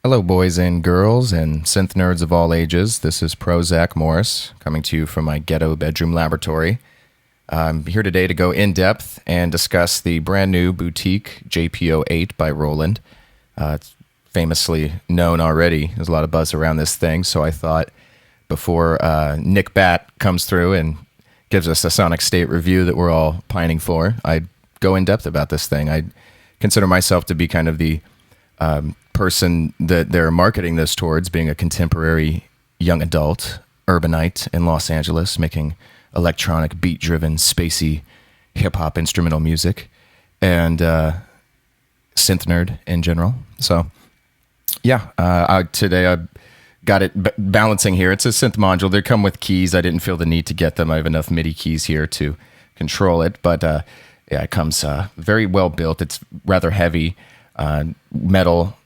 Hello, boys and girls, and synth nerds of all ages. This is Prozak Morris coming to you from my ghetto bedroom laboratory. I'm here today to go in depth and discuss the brand new boutique JP-08 by Roland. It's famously known already. There's a lot of buzz around this thing, so I thought before Nick Bat comes through and gives us a sonic state review that we're all pining for, I'd go in depth about this thing. I consider myself to be kind of the person that they're marketing this towards, being a contemporary young adult urbanite in Los Angeles, making electronic, beat-driven, spacey hip-hop instrumental music, and synth nerd in general. So, yeah, today I got it balancing here. It's a synth module. They come with keys. I didn't feel the need to get them. I have enough MIDI keys here to control it, but yeah, it comes very well built. It's rather heavy, metal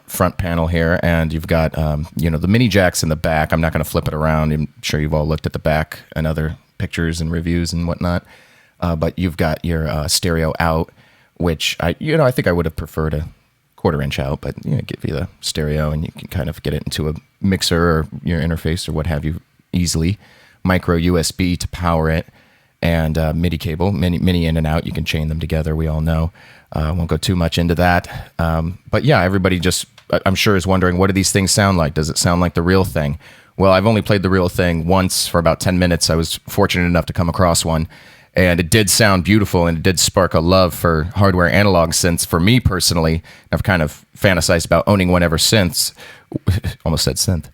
front panel here, and you've got the mini jacks in the back. I'm not going to flip it around. I'm sure you've all looked at the back and other pictures and reviews and whatnot. But you've got your stereo out, which I think I would have preferred a 1/4 inch out, but give you the stereo and you can kind of get it into a mixer or your interface or what have you easily. Micro USB to power it, and MIDI cable, mini in and out. You can chain them together. We all know. I won't go too much into that. But yeah, everybody just, I'm sure, is wondering, what do these things sound like? Does it sound like the real thing? Well, I've only played the real thing once for about 10 minutes. I was fortunate enough to come across one, and it did sound beautiful, and it did spark a love for hardware analog synths for me personally. I've kind of fantasized about owning one ever since. Almost said synth.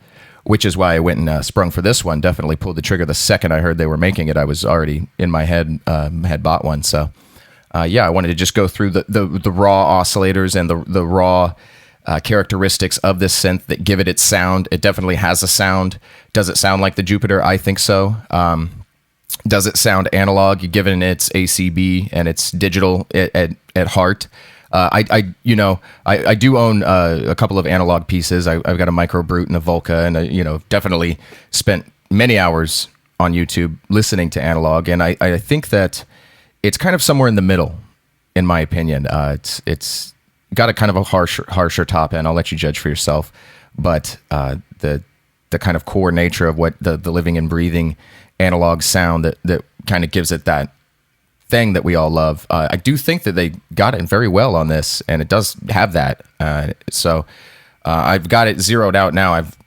Which is why I went and sprung for this one. Definitely pulled the trigger the second I heard they were making it. I was already in my head, had bought one. So, yeah, I wanted to just go through the raw oscillators and the raw characteristics of this synth that give it its sound. It definitely has a sound. Does it sound like the Jupiter? I think so. Does it sound analog, given its ACB and its digital at heart? I do own a couple of analog pieces. I've got a Micro Brute and a Volca, and definitely spent many hours on YouTube listening to analog. And I think that it's kind of somewhere in the middle, in my opinion. It's got a kind of a harsher top end. I'll let you judge for yourself. But the kind of core nature of what the living and breathing analog sound that kind of gives it that thing that we all love. I do think that they got it very well on this, and it does have that. So I've got it zeroed out now. I've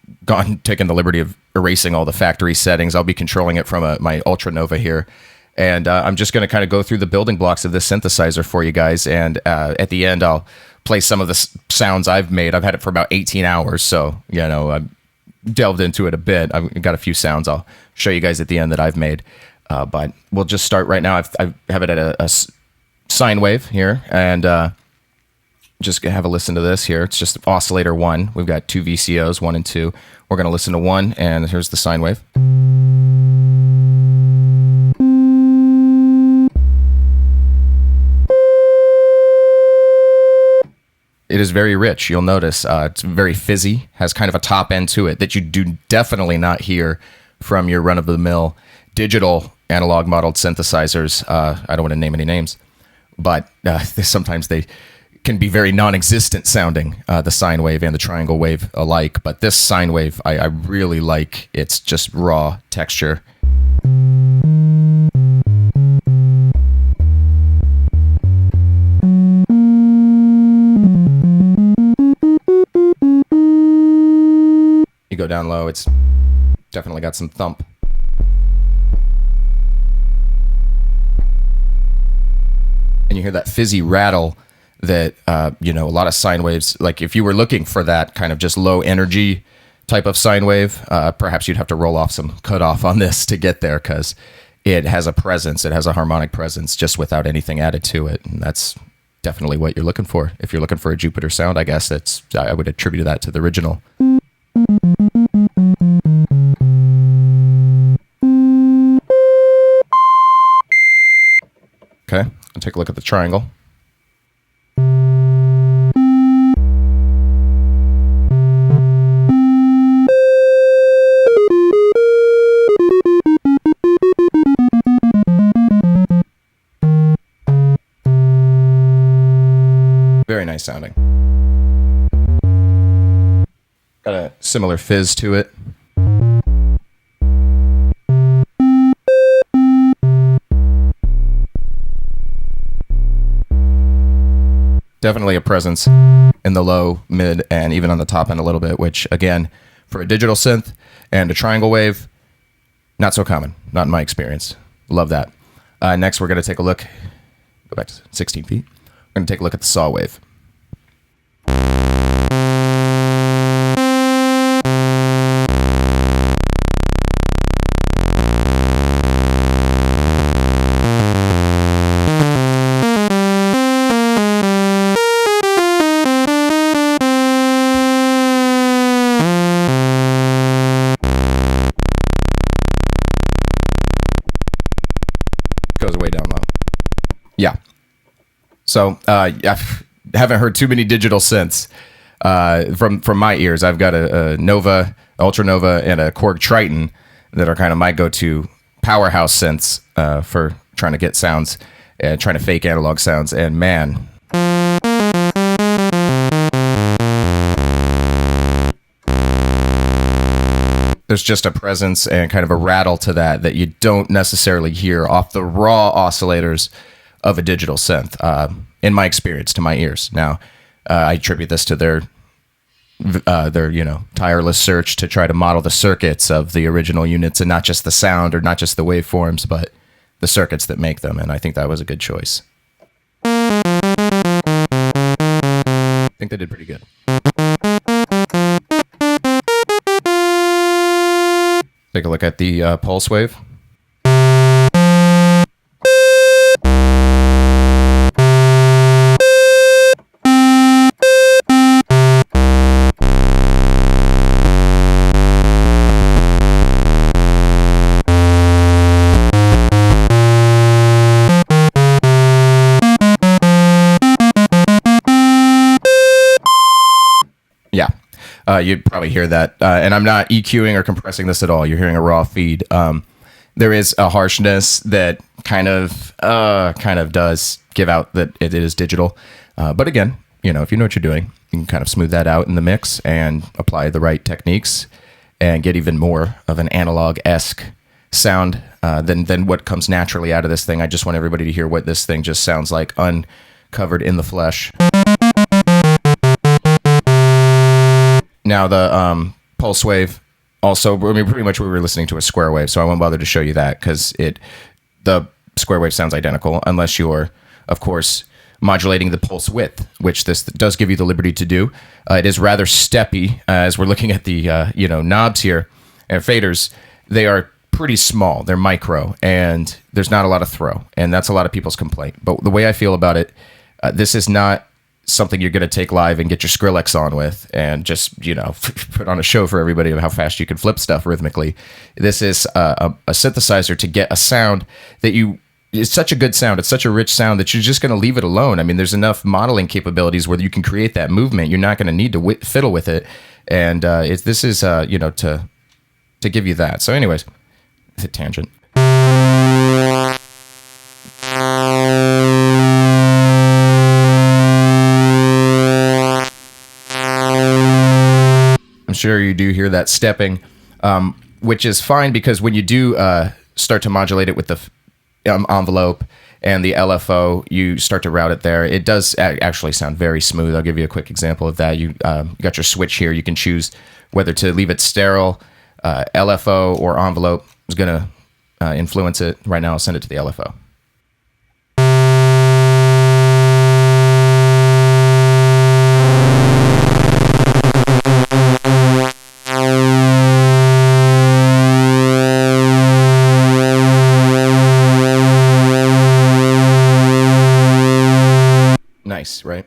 taken the liberty of erasing all the factory settings. I'll be controlling it from my Ultra Nova here. And I'm just going to kind of go through the building blocks of this synthesizer for you guys. And at the end, I'll play some of the sounds I've made. I've had it for about 18 hours. So, I've delved into it a bit. I've got a few sounds I'll show you guys at the end that I've made. But we'll just start right now. I have it at a sine wave here, and just gonna have a listen to this here. It's just oscillator 1. We've got 2 VCOs, 1 and 2. We're going to listen to 1, and here's the sine wave. It is very rich. You'll notice it's very fizzy, has kind of a top end to it that you do definitely not hear from your run-of-the-mill digital analog modeled synthesizers. I don't want to name any names, but sometimes they can be very non-existent sounding, the sine wave and the triangle wave alike. But this sine wave, I really like. It's just raw texture. You go down low, it's definitely got some thump. And you hear that fizzy rattle that, a lot of sine waves, like if you were looking for that kind of just low energy type of sine wave, perhaps you'd have to roll off some cutoff on this to get there, because it has a presence, it has a harmonic presence just without anything added to it. And that's definitely what you're looking for. If you're looking for a Jupiter sound, I guess I would attribute that to the original. Okay, I'll take a look at the triangle. Very nice sounding. Got a similar fizz to it. Definitely a presence in the low, mid, and even on the top end a little bit, which, again, for a digital synth and a triangle wave, not so common. Not in my experience. Love that. Next, we're going to take a look. Go back to 16 feet. We're going to take a look at the saw wave. Goes way down low. Yeah. So I haven't heard too many digital synths from my ears. I've got a Nova, Ultra Nova, and a Korg Triton that are kind of my go-to powerhouse synths for trying to get sounds and trying to fake analog sounds. And man, there's just a presence and kind of a rattle to that you don't necessarily hear off the raw oscillators of a digital synth, in my experience, to my ears. Now, I attribute this to their tireless search to try to model the circuits of the original units and not just the sound or not just the waveforms, but the circuits that make them. And I think that was a good choice. I think they did pretty good. Take a look at the pulse wave. Yeah. You'd probably hear that. And I'm not EQing or compressing this at all. You're hearing a raw feed. There is a harshness that kind of does give out that it is digital. But again, if you know what you're doing, you can kind of smooth that out in the mix and apply the right techniques and get even more of an analog-esque sound than what comes naturally out of this thing. I just want everybody to hear what this thing just sounds like uncovered in the flesh. Now the pulse wave, also, pretty much we were listening to a square wave, so I won't bother to show you that because the square wave sounds identical, unless you're, of course, modulating the pulse width, which this does give you the liberty to do. It is rather steppy, as we're looking at the knobs here and faders. They are pretty small, they're micro, and there's not a lot of throw, and that's a lot of people's complaint. But the way I feel about it, this is not something you're going to take live and get your Skrillex on with and just, put on a show for everybody of how fast you can flip stuff rhythmically. This is a synthesizer to get a sound that it's such a good sound. It's such a rich sound that you're just going to leave it alone. I mean, there's enough modeling capabilities where you can create that movement. You're not going to need to fiddle with it. And this is, to give you that. So anyways, it's a tangent. I'm sure you do hear that stepping, which is fine because when you do start to modulate it with the envelope and the LFO, you start to route it there. It does actually sound very smooth. I'll give you a quick example of that. You got your switch here. You can choose whether to leave it sterile, LFO, or envelope. Is going to influence it. Right now, I'll send it to the LFO. Nice, right?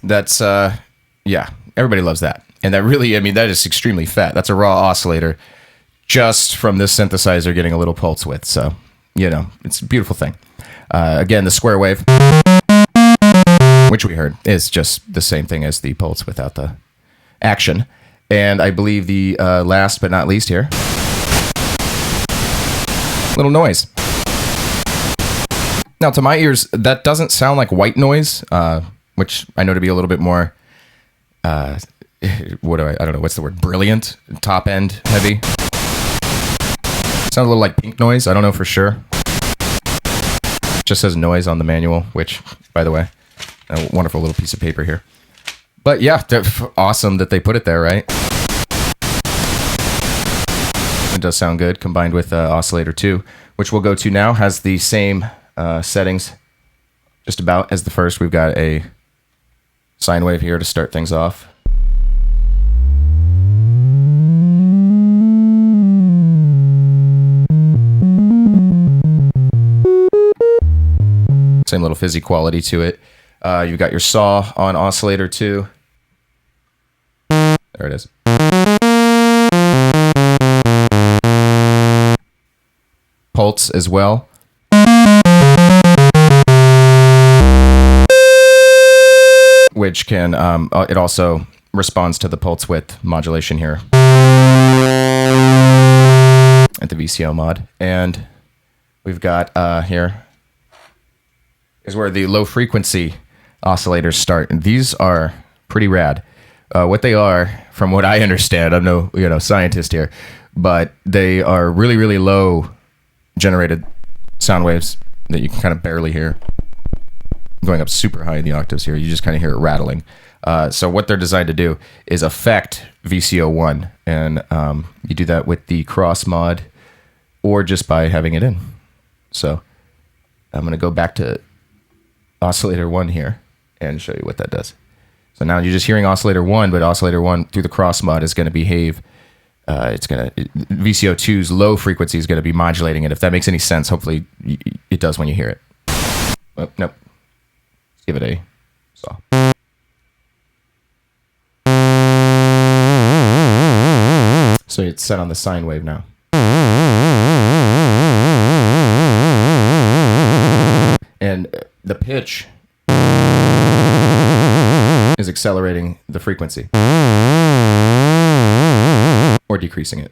That's, yeah, everybody loves that. And that really, that is extremely fat. That's a raw oscillator just from this synthesizer getting a little pulse width. So, it's a beautiful thing. Again, the square wave, which we heard, is just the same thing as the pulse without the action. And I believe the last but not least here, little noise. Now, to my ears, that doesn't sound like white noise, which I know to be a little bit more, I don't know, what's the word? Brilliant, top end, heavy. Sounds a little like pink noise. I don't know for sure. It just says noise on the manual, which, by the way, a wonderful little piece of paper here. But yeah, awesome that they put it there, right? It does sound good, combined with Oscillator 2, which we'll go to now. Has the same settings just about as the first. We've got a sine wave here to start things off. Same little fizzy quality to it. You've got your saw on Oscillator 2. There it is. Pulse as well. Which can, it also responds to the pulse width modulation here at the VCO mod. And we've got here is where the low frequency oscillators start. And these are pretty rad. What they are, from what I understand, I'm no scientist here, but they are really, really low generated sound waves that you can kind of barely hear. Going up super high in the octaves here, you just kind of hear it rattling. So what they're designed to do is affect VCO1, and you do that with the cross mod or just by having it in. So I'm going to go back to Oscillator 1 here and show you what that does. So now you're just hearing Oscillator 1, but Oscillator 1 through the cross mod is going to behave. VCO2's low frequency is going to be modulating it. If that makes any sense, hopefully it does when you hear it. Oh, nope. Let's give it a saw. So it's set on the sine wave now. And the pitch is accelerating the frequency or decreasing it.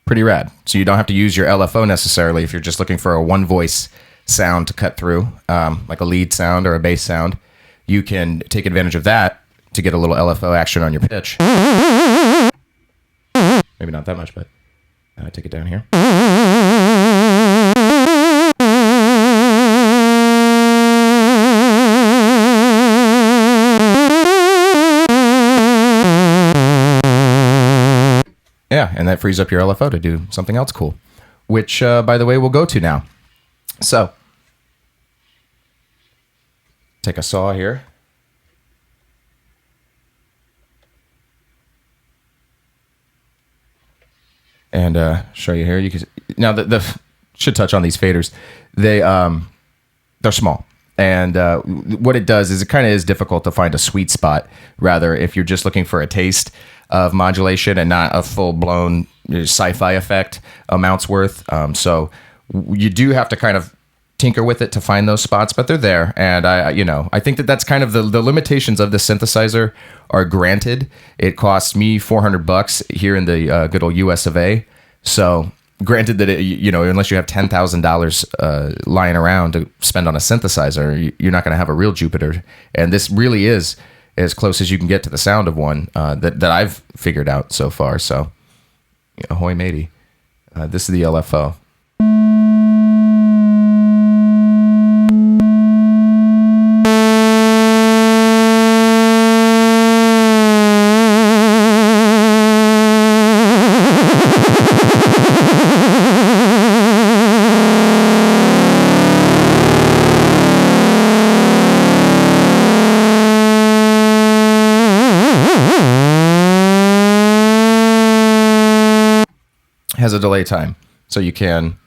Pretty rad. So you don't have to use your LFO necessarily if you're just looking for a one voice sound to cut through, like a lead sound or a bass sound. You can take advantage of that to get a little LFO action on your pitch. Maybe not that much, but take it down here. Yeah, and that frees up your LFO to do something else cool, which, by the way, we'll go to now. So, take a saw here. And show you here. You can now the should touch on these faders. They're small, and what it does is it kind of is difficult to find a sweet spot. Rather, if you're just looking for a taste of modulation and not a full blown sci-fi effect amounts worth. So you do have to kind of tinker with it to find those spots, but they're there. And I think that's kind of the limitations of the synthesizer are granted. It costs me $400 here in the good old US of A. So granted that unless you have $10,000 lying around to spend on a synthesizer, you're not going to have a real Jupiter. And this really is as close as you can get to the sound of one that I've figured out so far. So, ahoy matey. This is the LFO. Has a delay time, so you can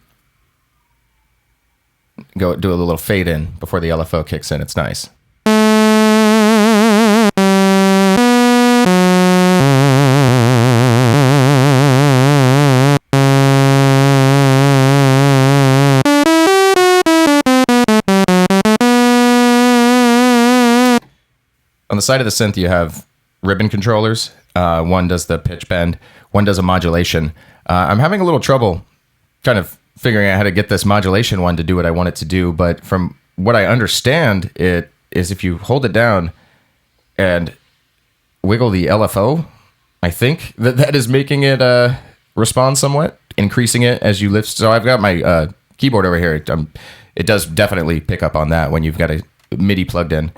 go do a little fade in before the LFO kicks in. It's nice. On the side of the synth, you have ribbon controllers. One does the pitch bend, one does a modulation. I'm having a little trouble kind of figuring out how to get this modulation one to do what I want it to do. But from what I understand, it is if you hold it down and wiggle the LFO, I think that is making it respond somewhat, increasing it as you lift. So I've got my keyboard over here. It does definitely pick up on that when you've got a MIDI plugged in.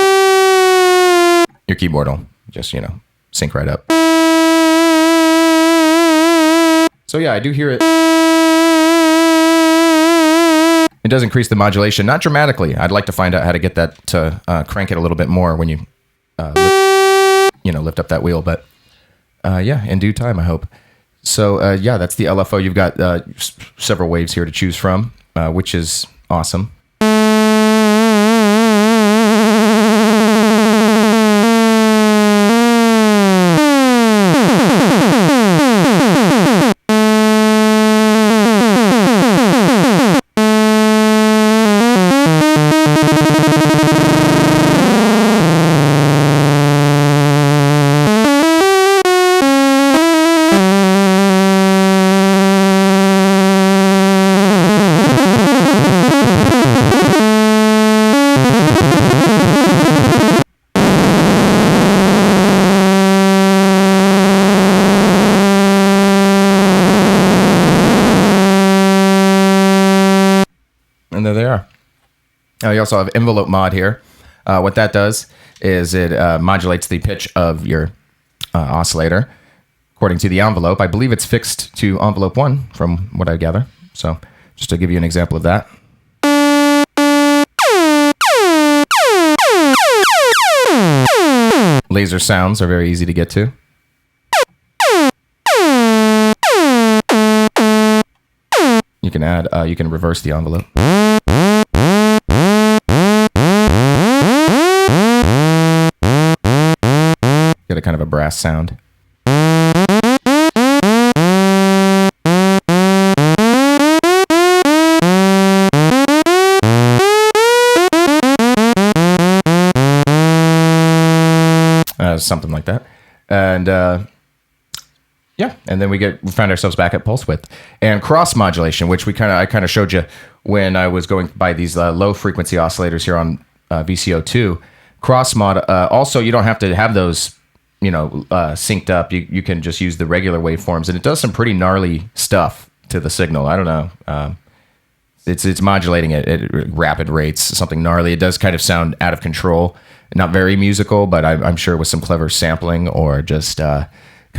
Your keyboard will just, sync right up. So yeah, I do hear it. It does increase the modulation, not dramatically. I'd like to find out how to get that to crank it a little bit more when you lift up that wheel. But yeah, in due time, I hope. So yeah, that's the LFO. You've got several waves here to choose from, which is awesome. And there they are. You also have envelope mod here. What that does is it modulates the pitch of your oscillator according to the envelope. I believe it's fixed to envelope 1 from what I gather. So just to give you an example of that. Laser sounds are very easy to get to. You can add, you can reverse the envelope. Get a kind of a brass sound. Something like that. And yeah, and then we find ourselves back at pulse width and cross modulation, which I kind of showed you when I was going by these low frequency oscillators here on VCO2. Cross mod. Also, you don't have to have those, synced up. You can just use the regular waveforms, and it does some pretty gnarly stuff to the signal. I don't know. It's modulating it at rapid rates, something gnarly. It does kind of sound out of control. Not very musical, but I'm sure with some clever sampling or just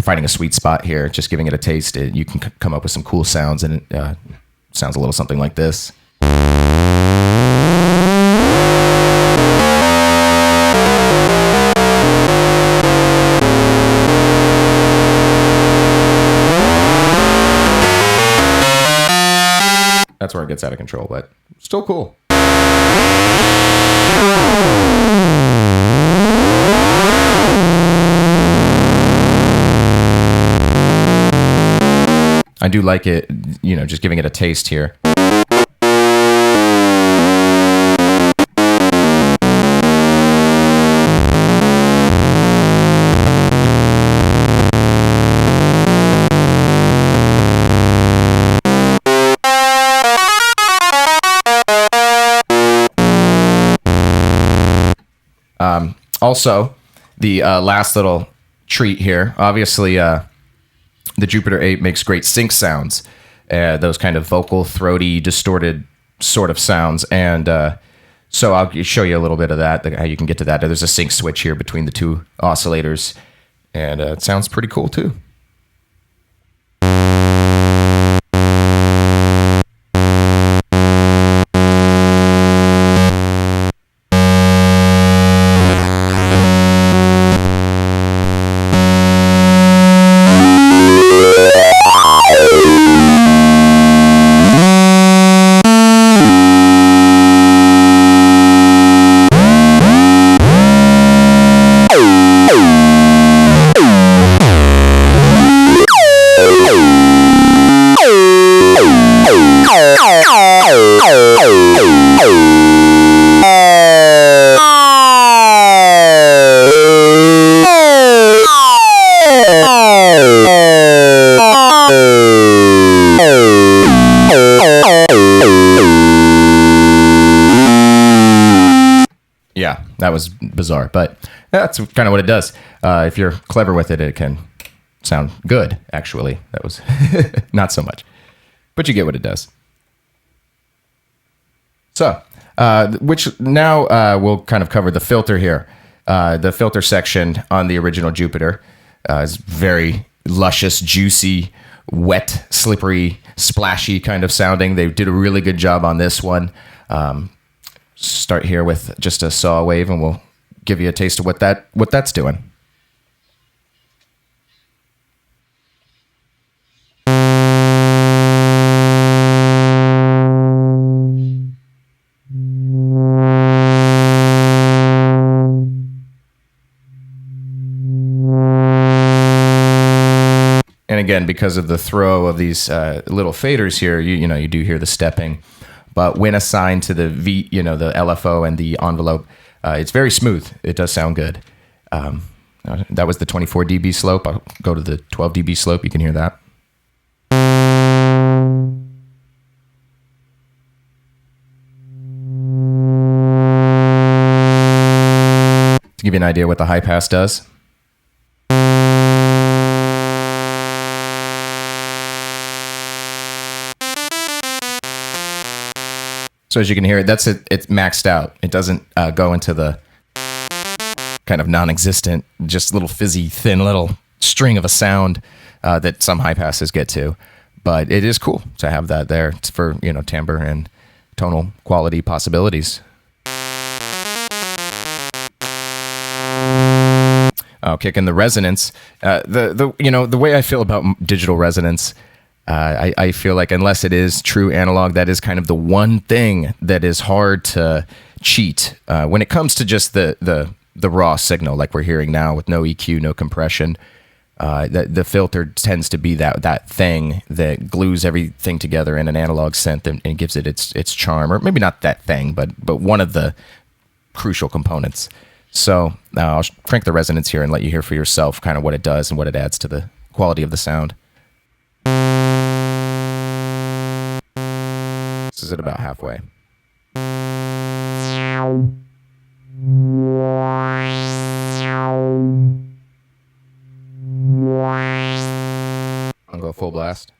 finding a sweet spot here, just giving it a taste, you can come up with some cool sounds, and it sounds a little something like this. That's where it gets out of control, but still cool. I do like it, just giving it a taste here. Also, the last little treat here, obviously, the JP-08 makes great sync sounds, those kind of vocal, throaty, distorted sort of sounds. And so I'll show you a little bit of that, how you can get to that. There's a sync switch here between the two oscillators, and it sounds pretty cool too. Yeah, that was bizarre, but that's kind of what it does. If you're clever with it, it can sound good, actually. That was not so much, but you get what it does. So, which now we'll kind of cover the filter here. The filter section on the original Jupiter is very luscious, juicy, wet, slippery, splashy kind of sounding. They did a really good job on this one. Start here with just a saw wave, and we'll give you a taste of what that's doing. And again, because of the throw of these little faders here, you do hear the stepping. But when assigned to the the LFO and the envelope, it's very smooth. It does sound good. That was the 24 dB slope. I'll go to the 12 dB slope. You can hear that. To give you an idea what the high pass does. So as you can hear, it's maxed out. It doesn't go into the kind of non-existent, just little fizzy, thin little string of a sound that some high passes get to. But it is cool to have that there. It's for timbre and tonal quality possibilities. Kicking the resonance. The way I feel about digital resonance. I feel like unless it is true analog, that is kind of the one thing that is hard to cheat when it comes to just the raw signal like we're hearing now with no EQ, no compression. The filter tends to be that thing that glues everything together in an analog synth and gives it its charm, or maybe not that thing, but one of the crucial components. So I'll crank the resonance here and let you hear for yourself kind of what it does and what it adds to the quality of the sound. This is at about halfway. I'll go full blast.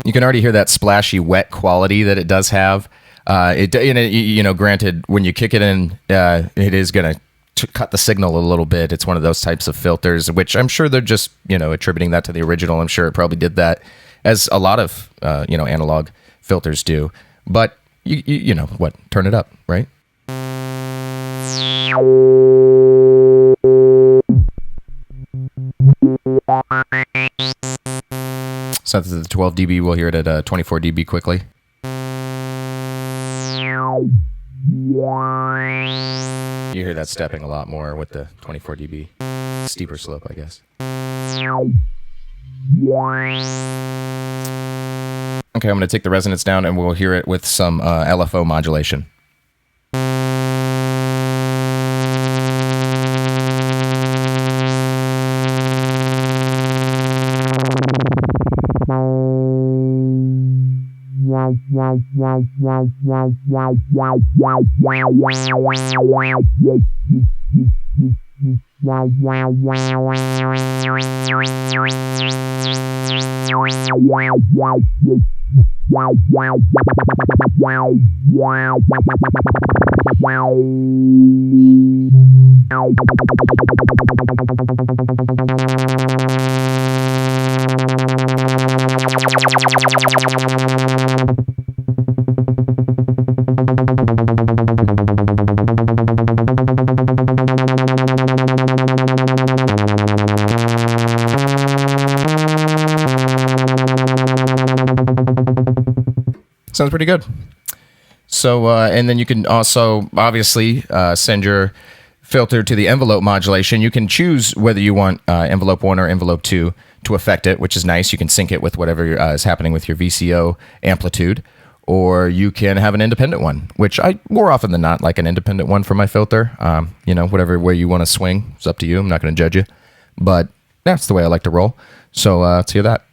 You can already hear that splashy, wet quality that it does have. Granted, when you kick it in, it is going to cut the signal a little bit. It's one of those types of filters, which I'm sure they're just, attributing that to the original. I'm sure it probably did that, as a lot of, analog filters do. But, turn it up, right? So that's the 12 dB. We'll hear it at 24 dB quickly. You hear that stepping a lot more with the 24 dB. Steeper slope, I guess. Okay, I'm going to take the resonance down and we'll hear it with some LFO modulation. Sounds pretty good. So, and then you can also obviously send your filter to the envelope modulation. You can choose whether you want envelope 1 or envelope 2 to affect it, which is nice. You can sync it with whatever is happening with your VCO amplitude, or you can have an independent one, which I more often than not like an independent one for my filter. Whatever way you want to swing, it's up to you. I'm not going to judge you, but that's the way I like to roll. So let's hear that.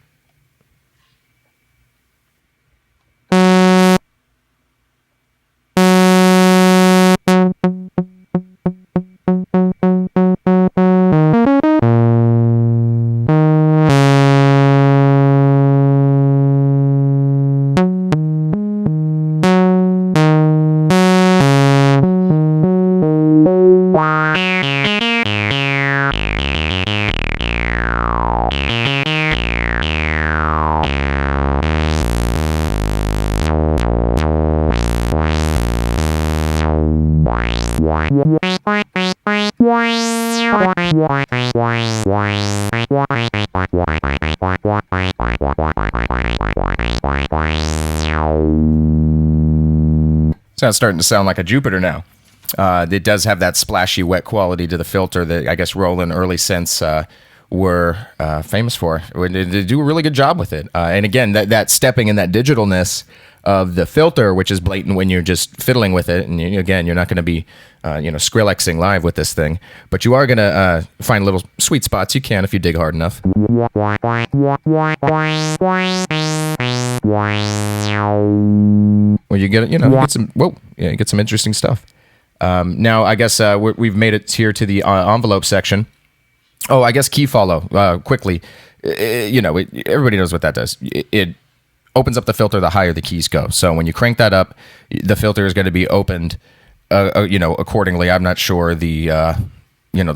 So it's starting to sound like a Jupiter now. It does have that splashy, wet quality to the filter that I guess Roland early synths were famous for. They do a really good job with it. And again, that stepping and that digitalness of the filter, which is blatant when you're just fiddling with it. And again, you're not going to be, Skrillexing live with this thing, but you are going to find little sweet spots. You can if you dig hard enough. Well, you get you get some interesting stuff. Now, I guess we've made it here to the envelope section. Oh, I guess key follow quickly. Everybody knows what that does. It opens up the filter the higher the keys go. So when you crank that up, the filter is going to be opened, accordingly. I'm not sure the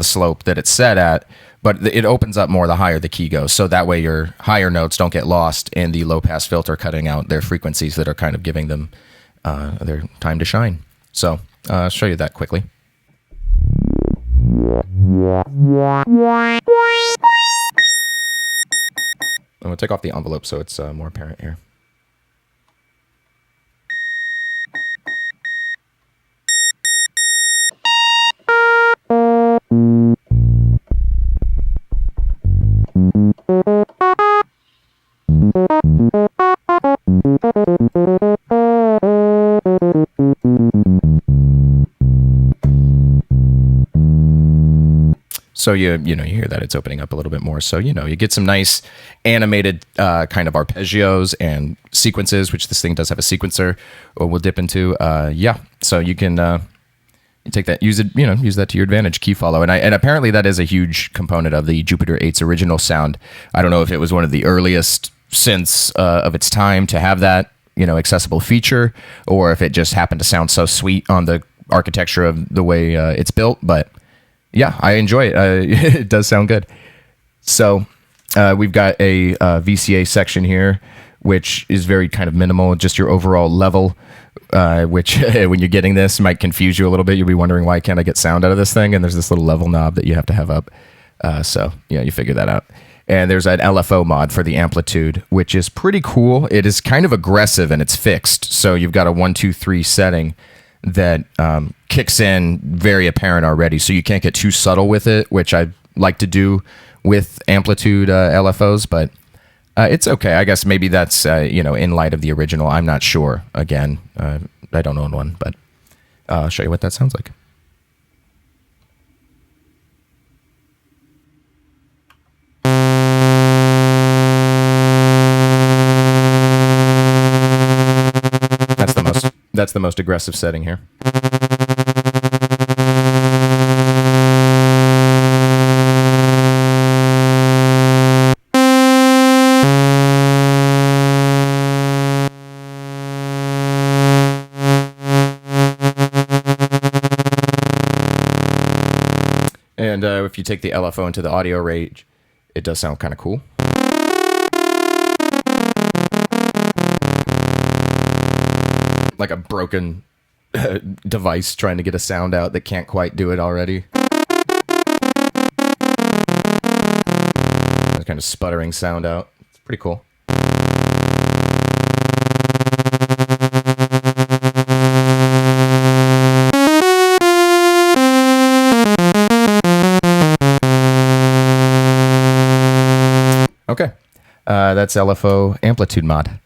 slope that it's set at, but it opens up more the higher the key goes. So that way your higher notes don't get lost in the low pass filter, cutting out their frequencies that are kind of giving them their time to shine. So I'll show you that quickly. I'm going to take off the envelope so it's more apparent here. So you hear that it's opening up a little bit more. So you get some nice animated kind of arpeggios and sequences, which this thing does have a sequencer. We'll dip into. So you can you take that, use that to your advantage. Key follow, and apparently that is a huge component of the JP-08's original sound. I don't know if it was one of the earliest synths of its time to have that accessible feature, or if it just happened to sound so sweet on the architecture of the way it's built, but. Yeah, I enjoy it. It does sound good. So we've got a VCA section here, which is very kind of minimal, just your overall level, which when you're getting this might confuse you a little bit. You'll be wondering, why can't I get sound out of this thing? And there's this little level knob that you have to have up. So you figure that out. And there's an LFO mod for the amplitude, which is pretty cool. It is kind of aggressive and it's fixed. So you've got a 1, 2, 3 setting that kicks in very apparent already, so you can't get too subtle with it, which I like to do with amplitude LFOs, but it's okay. I guess maybe that's in light of the original. I'm not sure. Again, I don't own one, but I'll show you what that sounds like. That's the most aggressive setting here. And if you take the LFO into the audio range, it does sound kind of cool. Like a broken device trying to get a sound out that can't quite do it already. That kind of sputtering sound out. It's pretty cool. Okay, that's LFO amplitude mod.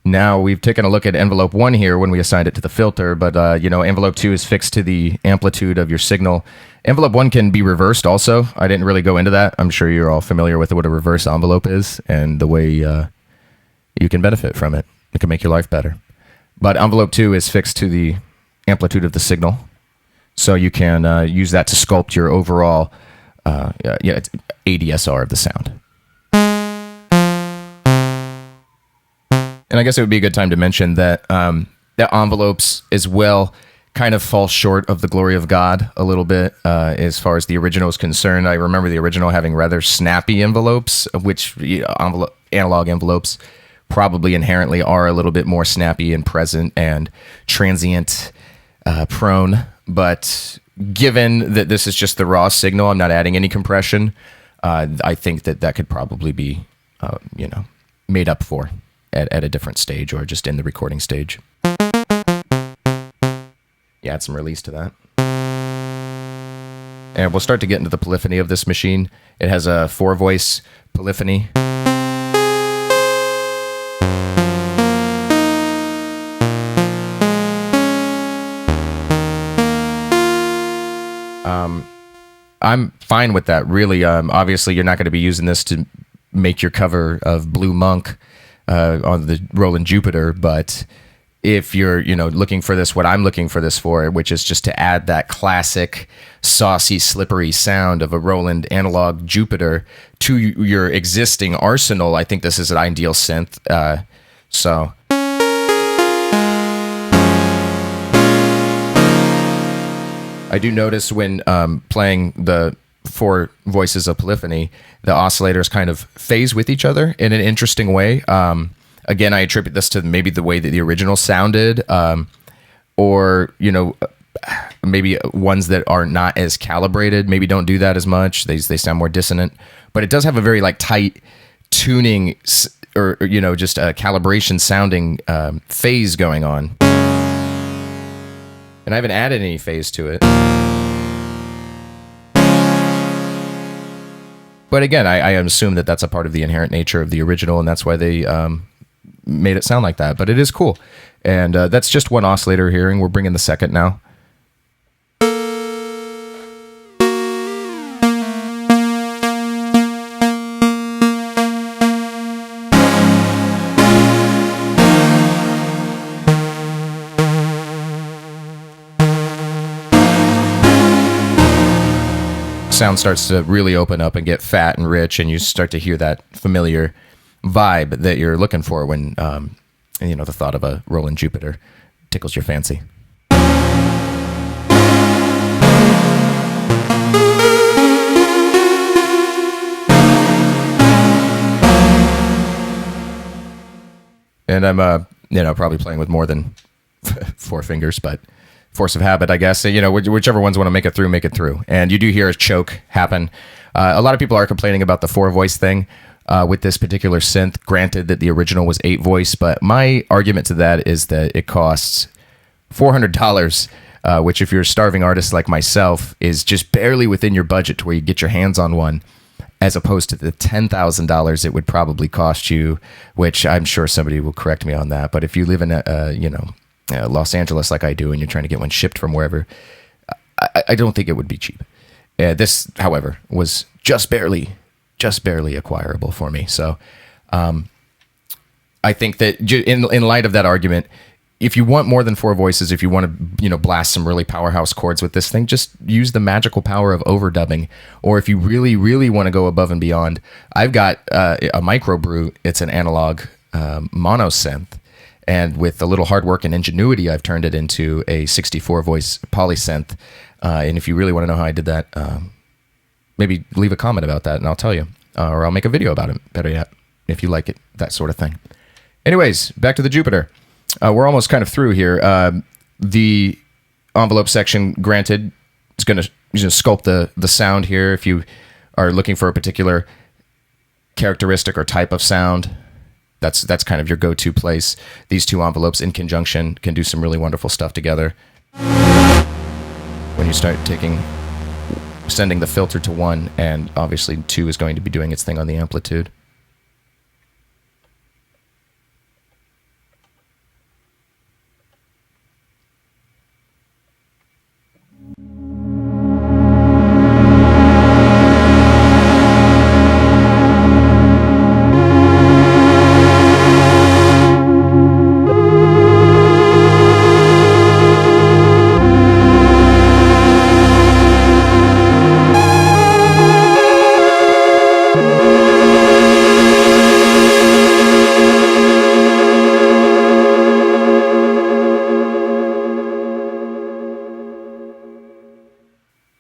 Now we've taken a look at envelope 1 here when we assigned it to the filter, but envelope 2 is fixed to the amplitude of your signal. Envelope 1 can be reversed also. I didn't really go into that. I'm sure you're all familiar with what a reverse envelope is and the way you can benefit from it. It can make your life better. But envelope 2 is fixed to the amplitude of the signal, so you can use that to sculpt your overall it's ADSR of the sound. And I guess it would be a good time to mention that the envelopes as well kind of fall short of the glory of God a little bit as far as the original is concerned. I remember the original having rather snappy envelopes, which analog envelopes probably inherently are a little bit more snappy and present and transient prone. But given that this is just the raw signal, I'm not adding any compression. I think that could probably be, made up for at a different stage or just in the recording stage. Yeah, add some release to that. And we'll start to get into the polyphony of this machine. It has a 4-voice polyphony. I'm fine with that, really. Obviously, you're not going to be using this to make your cover of Blue Monk on the Roland Jupiter, but if you're, looking for this, what I'm looking for this for, which is just to add that classic saucy, slippery sound of a Roland analog Jupiter to your existing arsenal, I think this is an ideal synth. So I do notice when playing the 4 voices of polyphony, the oscillators kind of phase with each other in an interesting way. Again, I attribute this to maybe the way that the original sounded, or, maybe ones that are not as calibrated maybe don't do that as much. They sound more dissonant. But it does have a very tight tuning or just a calibration sounding phase going on. And I haven't added any phase to it. But again, I assume that that's a part of the inherent nature of the original, and that's why they made it sound like that. But it is cool. And that's just one oscillator hearing. We're bringing the second now. Sound starts to really open up and get fat and rich, and you start to hear that familiar vibe that you're looking for when the thought of a Roland Jupiter tickles your fancy. And I'm probably playing with more than 4 fingers, but force of habit, I guess. Whichever ones want to make it through. And you do hear a choke happen. A lot of people are complaining about the 4-voice thing with this particular synth. Granted that the original was 8-voice, but my argument to that is that it costs $400, which if you're a starving artist like myself is just barely within your budget to where you get your hands on one, as opposed to the $10,000 it would probably cost you, which I'm sure somebody will correct me on that. But if you live in Los Angeles like I do, and you're trying to get one shipped from wherever, I don't think it would be cheap. This, however, was just barely acquirable for me. So I think that in light of that argument, if you want more than 4 voices, if you want to blast some really powerhouse chords with this thing, just use the magical power of overdubbing. Or if you really, really want to go above and beyond, I've got a microbrew. It's an analog mono synth. And with a little hard work and ingenuity, I've turned it into a 64-voice polysynth. And if you really want to know how I did that, maybe leave a comment about that, and I'll tell you. Or I'll make a video about it, better yet, if you like it, that sort of thing. Anyways, back to the Jupiter. We're almost kind of through here. The envelope section, granted, is going to sculpt the sound here. If you are looking for a particular characteristic or type of sound, that's kind of your go-to place. These 2 envelopes in conjunction can do some really wonderful stuff together. When you start sending the filter to 1, and obviously 2 is going to be doing its thing on the amplitude.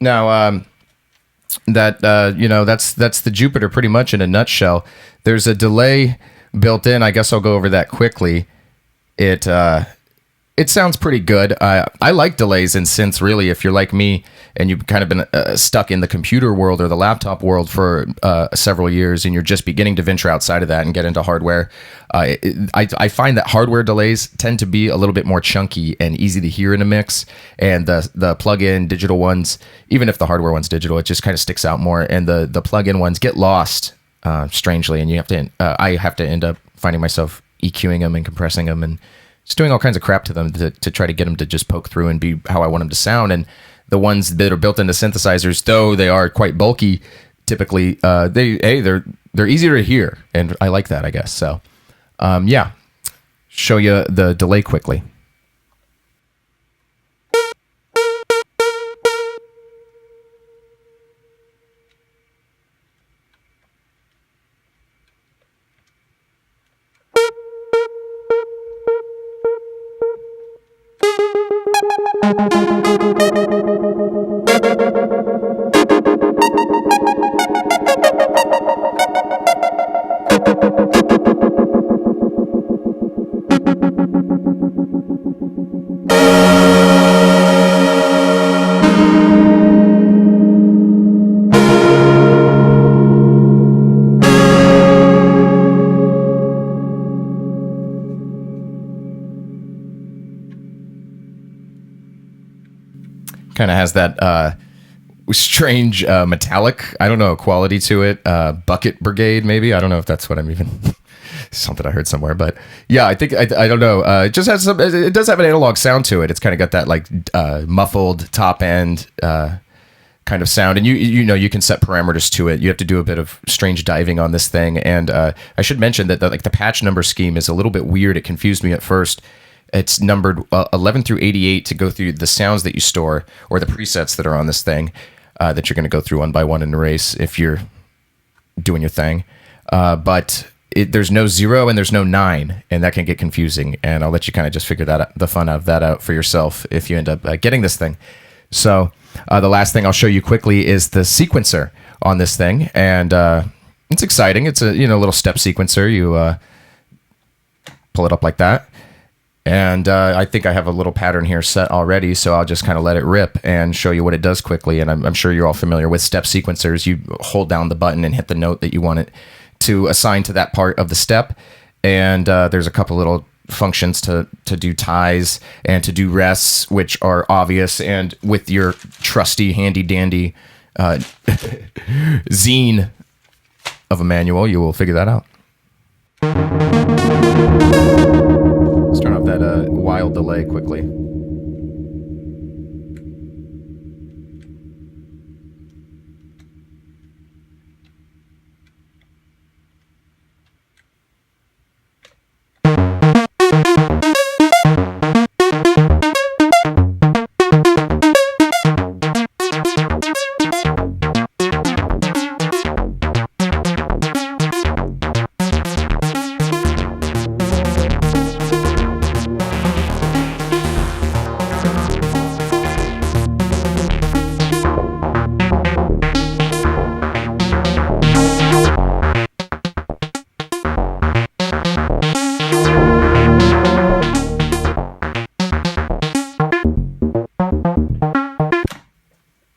Now, that's the Jupiter pretty much in a nutshell. There's a delay built in. I guess I'll go over that quickly. It it sounds pretty good. I like delays in synths, really. If you're like me and you've kind of been stuck in the computer world or the laptop world for several years, and you're just beginning to venture outside of that and get into hardware, I find that hardware delays tend to be a little bit more chunky and easy to hear in a mix. And the plug-in digital ones, even if the hardware one's digital, it just kind of sticks out more. And the plug-in ones get lost strangely, and you have to. I have to end up finding myself EQing them and compressing them and just doing all kinds of crap to them to try to get them to just poke through and be how I want them to sound. And the ones that are built into synthesizers, though they are quite bulky, typically they're easier to hear, and I like that, I guess. So yeah, show you the delay quickly. Kind of has that strange metallic, I don't know, quality to it. Bucket Brigade, maybe. I don't know if that's what I'm even something I heard somewhere, but yeah, I think I don't know. It just has some. It does have an analog sound to it. It's kind of got that like muffled top end kind of sound, and you know you can set parameters to it. You have to do a bit of strange diving on this thing, and I should mention that the patch number scheme is a little bit weird. It confused me at first. It's numbered 11 through 88 to go through the sounds that you store or the presets that are on this thing that you're going to go through one by one and erase if you're doing your thing. But there's no 0 and there's no 9, and that can get confusing. And I'll let you kind of just figure that out, the fun of that out for yourself if you end up getting this thing. So the last thing I'll show you quickly is the sequencer on this thing, and it's exciting. It's a little step sequencer. You pull it up like that. And I think I have a little pattern here set already, so I'll just kind of let it rip and show you what it does quickly. And I'm sure you're all familiar with step sequencers. You hold down the button and hit the note that you want it to assign to that part of the step. And there's a couple little functions to do ties and to do rests, which are obvious. And with your trusty, handy-dandy zine of a manual, you will figure that out. Let's turn off that wild delay quickly.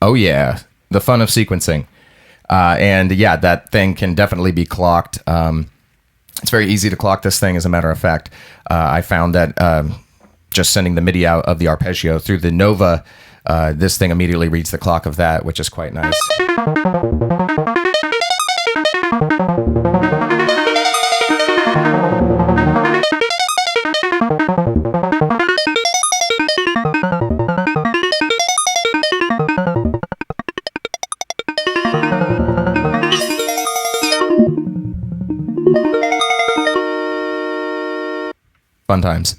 Oh yeah, the fun of sequencing. And yeah, that thing can definitely be clocked. It's very easy to clock this thing, as a matter of fact. I found that just sending the MIDI out of the arpeggio through the Nova, this thing immediately reads the clock of that, which is quite nice. Fun times.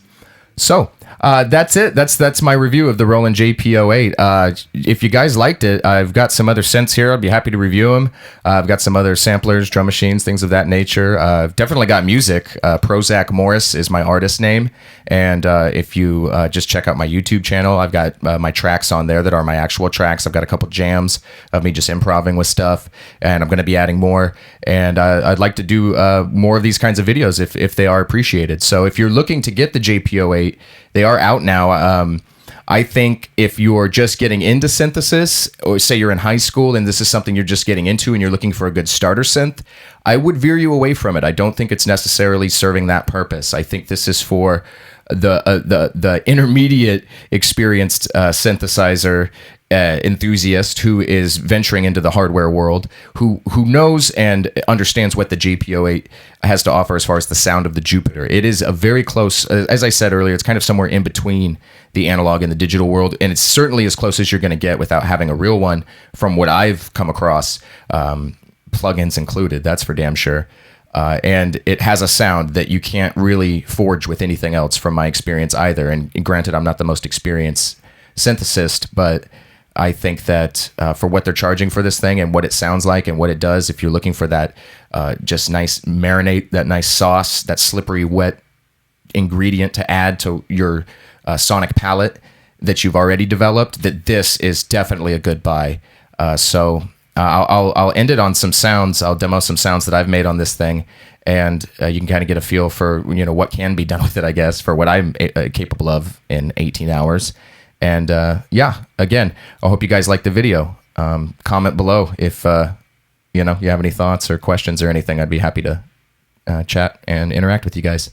So that's it. That's my review of the Roland JP-08. If you guys liked it, I've got some other synths here. I'd be happy to review them. I've got some other samplers, drum machines, things of that nature. I've definitely got music. Prozak Morris is my artist name. And if you just check out my YouTube channel, I've got my tracks on there that are my actual tracks. I've got a couple jams of me just improvising with stuff, and I'm going to be adding more. And I'd like to do more of these kinds of videos if they are appreciated. So if you're looking to get the JP-08, they are are out now. I think if you're just getting into synthesis, or say you're in high school and this is something you're just getting into and you're looking for a good starter synth, I would veer you away from it. I don't think it's necessarily serving that purpose. I think this is for the intermediate experienced synthesizer enthusiast who is venturing into the hardware world, who knows and understands what the JP-08 has to offer as far as the sound of the Jupiter. It is a very close, as I said earlier, it's kind of somewhere in between the analog and the digital world, and it's certainly as close as you're going to get without having a real one from what I've come across, plugins included, that's for damn sure. And it has a sound that you can't really forge with anything else from my experience either. And granted, I'm not the most experienced synthesist, but I think that for what they're charging for this thing and what it sounds like and what it does, if you're looking for that just nice marinate, that nice sauce, that slippery, wet ingredient to add to your sonic palette that you've already developed, that this is definitely a good buy. So I'll end it on some sounds. I'll demo some sounds that I've made on this thing, and you can kind of get a feel for what can be done with it, I guess, for what I'm capable of in 18 hours. And yeah, again, I hope you guys like the video. Comment below if you have any thoughts or questions or anything. I'd be happy to chat and interact with you guys.